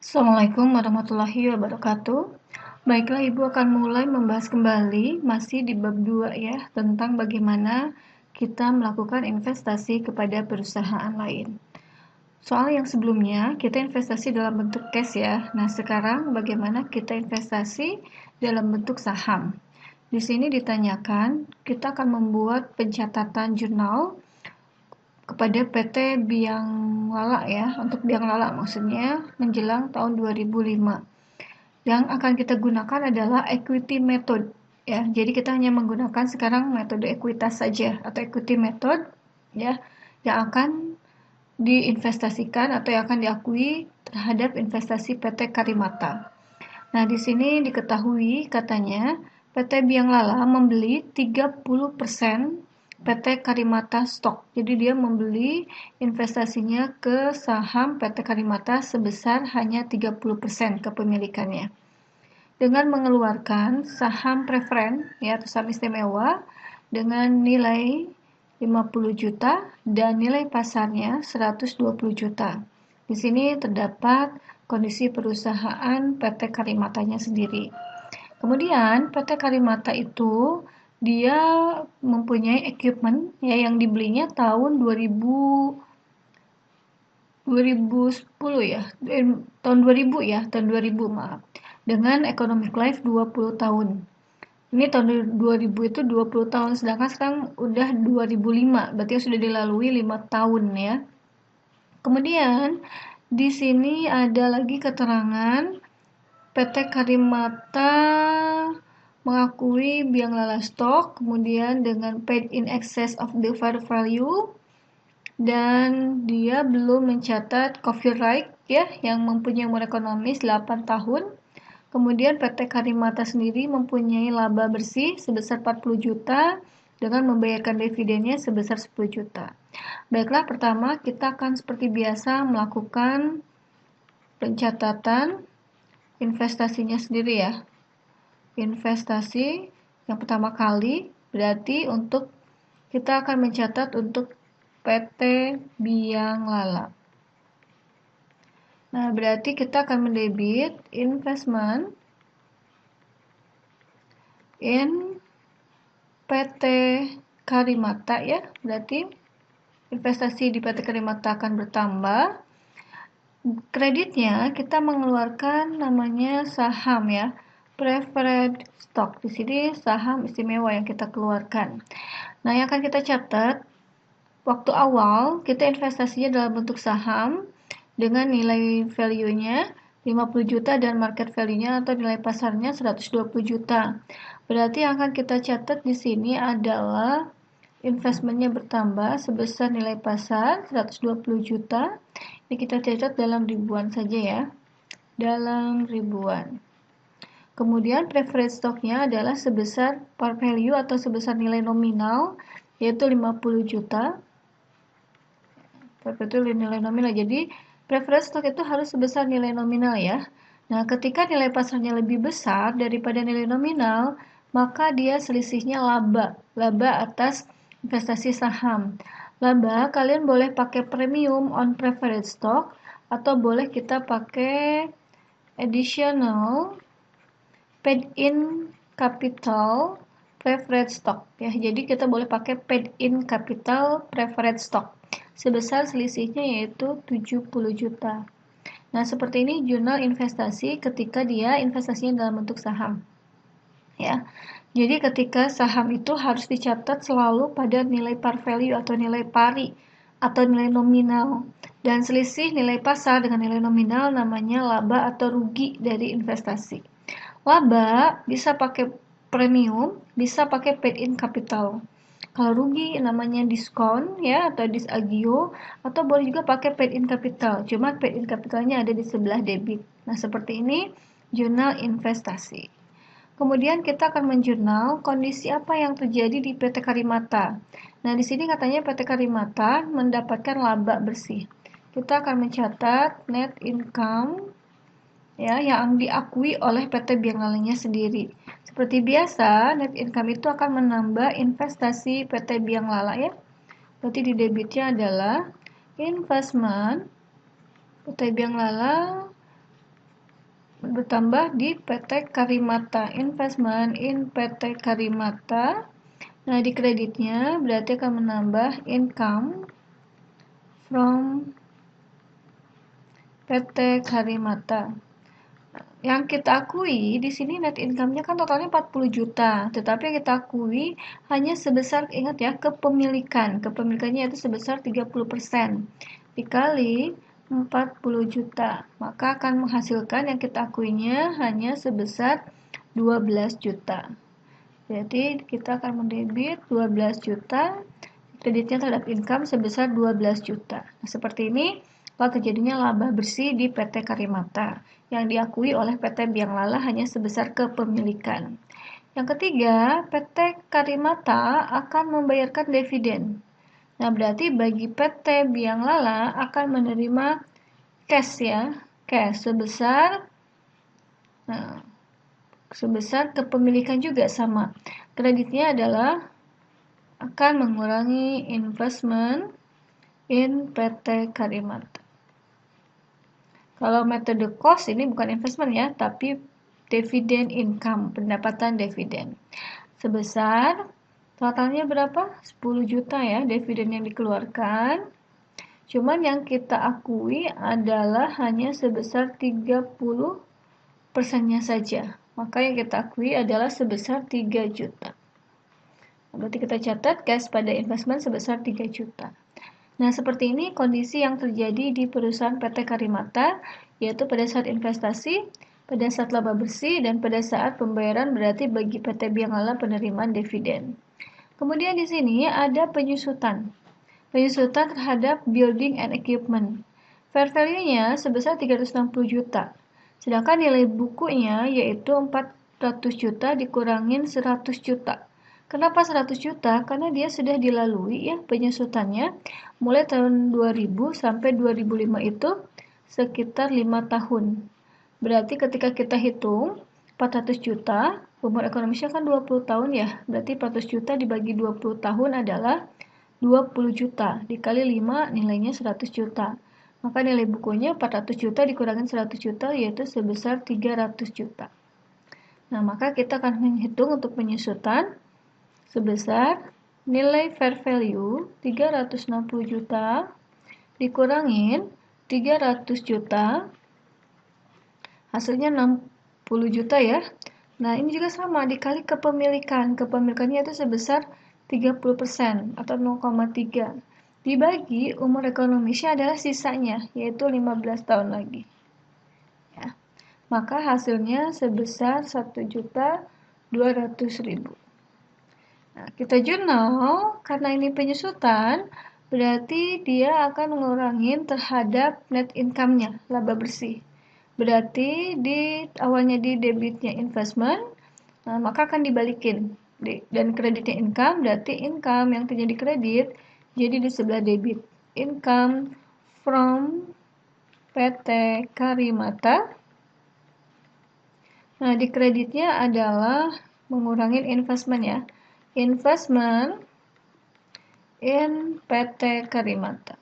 Assalamualaikum warahmatullahi wabarakatuh. Baiklah, Ibu akan mulai membahas kembali, masih di bab 2 ya, tentang bagaimana kita melakukan investasi kepada perusahaan lain. Soal yang sebelumnya, kita investasi dalam bentuk cash ya. Nah, sekarang bagaimana kita investasi dalam bentuk saham. Di sini ditanyakan, kita akan membuat pencatatan jurnal kepada PT Biang Lala ya, untuk Biang Lala maksudnya menjelang tahun 2005. Yang akan kita gunakan adalah equity method ya. Jadi kita hanya menggunakan sekarang metode ekuitas saja atau equity method ya, yang akan diinvestasikan atau yang akan diakui terhadap investasi PT Karimata. Nah, di sini diketahui katanya PT Biang Lala membeli 30% PT Karimata Stock. Jadi dia membeli investasinya ke saham PT Karimata sebesar hanya 30% kepemilikannya. Dengan mengeluarkan saham preferen ya, atau saham istimewa dengan nilai 50 juta dan nilai pasarnya 120 juta. Di sini terdapat kondisi perusahaan PT Karimatanya sendiri. Kemudian PT Karimata itu dia mempunyai equipment ya yang dibelinya tahun 2010 ya, tahun 2000 ya, tahun 2000 maaf. Dengan economic life 20 tahun. Ini tahun 2000 itu 20 tahun, sedangkan sekarang udah 2005, berarti sudah dilalui 5 tahun ya. Kemudian di sini ada lagi keterangan PT Karimata mengakui Biang Lala Stock, kemudian dengan paid in excess of the fair value, dan dia belum mencatat copyright ya yang mempunyai umur ekonomis 8 tahun. Kemudian PT Karimata sendiri mempunyai laba bersih sebesar 40 juta dengan membayarkan dividennya sebesar 10 juta. Baiklah, pertama kita akan seperti biasa melakukan pencatatan investasinya sendiri ya. Investasi yang pertama kali berarti untuk kita akan mencatat untuk PT Biang Lala. Nah, berarti kita akan mendebit investment in PT Karimata ya. Berarti investasi di PT Karimata akan bertambah. Kreditnya kita mengeluarkan namanya saham ya, preferred stock. Di sini saham istimewa yang kita keluarkan. Nah, yang akan kita catat waktu awal kita investasinya dalam bentuk saham dengan nilai value-nya 50 juta dan market value-nya atau nilai pasarnya 120 juta. Berarti yang akan kita catat di sini adalah investmentnya bertambah sebesar nilai pasar 120 juta. Ini kita catat dalam ribuan saja ya. Dalam ribuan. Kemudian preferred stock-nya adalah sebesar par value atau sebesar nilai nominal yaitu 50 juta. Itu nilai nominal. Jadi preferred stock itu harus sebesar nilai nominal ya. Nah, ketika nilai pasarnya lebih besar daripada nilai nominal, maka dia selisihnya laba atas investasi saham. Laba kalian boleh pakai premium on preferred stock atau boleh kita pakai additional paid in capital preferred stock ya. Jadi kita boleh pakai paid in capital preferred stock. Sebesar selisihnya yaitu 70 juta. Nah, seperti ini jurnal investasi ketika dia investasinya dalam bentuk saham. Ya. Jadi ketika saham itu harus dicatat selalu pada nilai par value atau nilai pari atau nilai nominal. Dan selisih nilai pasar dengan nilai nominal namanya laba atau rugi dari investasi. Laba bisa pakai premium, bisa pakai paid in capital. Kalau rugi namanya diskon ya atau disagio, atau boleh juga pakai paid in capital. Cuma paid in capitalnya ada di sebelah debit. Nah, seperti ini jurnal investasi. Kemudian kita akan menjurnal kondisi apa yang terjadi di PT Karimata. Nah, di sini katanya PT Karimata mendapatkan laba bersih. Kita akan mencatat net income ya yang diakui oleh PT Biang Lalanya sendiri. Seperti biasa, net income itu akan menambah investasi PT Biang Lala ya. Berarti di debitnya adalah investment PT Biang Lala bertambah di PT Karimata, investment in PT Karimata. Nah, di kreditnya berarti akan menambah income from PT Karimata. Yang kita akui di sini net income-nya kan totalnya 40 juta, tetapi yang kita akui hanya sebesar, ingat ya, kepemilikan. Kepemilikannya itu sebesar 30% dikali 40 juta. Maka akan menghasilkan yang kita akuinya hanya sebesar 12 juta. Jadi kita akan mendebit 12 juta, kreditnya terhadap income sebesar 12 juta. Nah, seperti ini telah terjadinya laba bersih di PT Karimata yang diakui oleh PT Biang Lala hanya sebesar kepemilikan. Yang ketiga, PT Karimata akan membayarkan dividen. Nah, berarti bagi PT Biang Lala akan menerima cash ya, cash sebesar kepemilikan juga sama. Kreditnya adalah akan mengurangi investment in PT Karimata. Kalau metode cost ini bukan investment ya, tapi dividend income, pendapatan dividen. Sebesar totalnya berapa? 10 juta ya dividen yang dikeluarkan. Cuman yang kita akui adalah hanya sebesar 30%-nya saja. Maka yang kita akui adalah sebesar 3 juta. Berarti kita catat cash pada investment sebesar 3 juta. Nah, seperti ini kondisi yang terjadi di perusahaan PT Karimata, yaitu pada saat investasi, pada saat laba bersih, dan pada saat pembayaran berarti bagi PT Biang Lala penerimaan dividen. Kemudian di sini ada penyusutan. Penyusutan terhadap building and equipment. Fair value-nya sebesar 360 juta. Sedangkan nilai bukunya yaitu 400 juta dikurangin 100 juta. Kenapa 100 juta? Karena dia sudah dilalui ya penyusutannya mulai tahun 2000 sampai 2005 itu sekitar 5 tahun. Berarti ketika kita hitung 400 juta, umur ekonomisnya kan 20 tahun ya. Berarti 400 juta dibagi 20 tahun adalah 20 juta. Dikali 5 nilainya 100 juta. Maka nilai bukunya 400 juta dikurangin 100 juta yaitu sebesar 300 juta. Nah, maka kita akan menghitung untuk penyusutan sebesar nilai fair value 360 juta dikurangin 300 juta, hasilnya 60 juta ya. Nah, ini juga sama dikali kepemilikan. Kepemilikannya itu sebesar 30% atau 0,3. Dibagi umur ekonomisnya adalah sisanya, yaitu 15 tahun lagi. Ya. Maka hasilnya sebesar 1.200.000. Nah, kita jurnal, karena ini penyusutan, berarti dia akan mengurangi terhadap net income-nya, laba bersih. Berarti di awalnya di debitnya investment, nah, maka akan dibalikin. Dan kreditnya income, berarti income yang terjadi kredit, jadi di sebelah debit. Income from PT Karimata. Nah, di kreditnya adalah mengurangi investment ya. Investment in PT Karimata,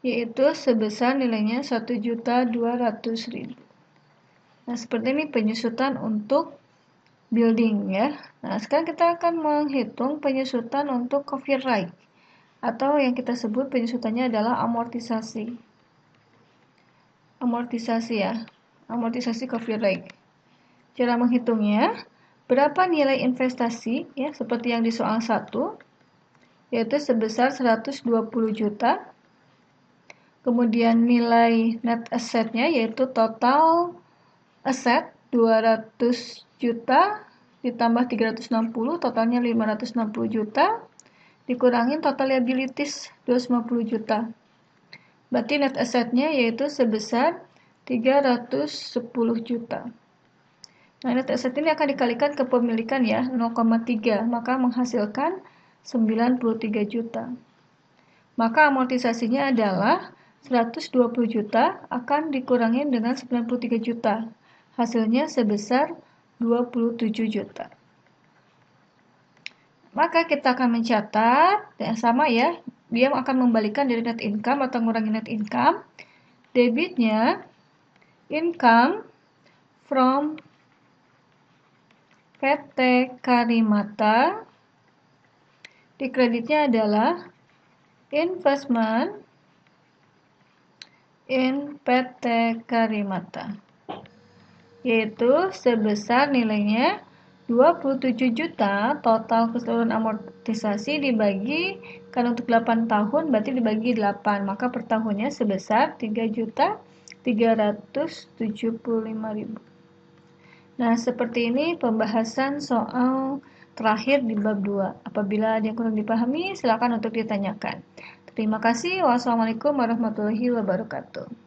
yaitu sebesar nilainya 1.200.000. Nah, seperti ini penyusutan untuk building ya. Nah, sekarang kita akan menghitung penyusutan untuk copyright atau yang kita sebut penyusutannya adalah amortisasi. Amortisasi ya. Amortisasi copyright. Cara menghitungnya, berapa nilai investasi ya seperti yang di soal 1 yaitu sebesar 120 juta. Kemudian nilai net assetnya yaitu total aset 200 juta ditambah 360 totalnya 560 juta dikurangin total liabilities 250 juta. Berarti net assetnya yaitu sebesar 310 juta. Nah, net asset ini akan dikalikan kepemilikan ya, 0,3, maka menghasilkan 93 juta. Maka amortisasinya adalah 120 juta akan dikurangi dengan 93 juta. Hasilnya sebesar 27 juta. Maka kita akan mencatat, yang sama ya, dia akan membalikan dari net income atau mengurangi net income. Debitnya income from PT Karimata. Di kreditnya adalah investment in PT Karimata, yaitu sebesar nilainya 27 juta. Total keseluruhan amortisasi dibagikan untuk 8 tahun, berarti dibagi 8, maka per tahunnya sebesar 3.375.000. Nah, seperti ini pembahasan soal terakhir di bab 2. Apabila ada yang kurang dipahami, silakan untuk ditanyakan. Terima kasih. Wassalamualaikum warahmatullahi wabarakatuh.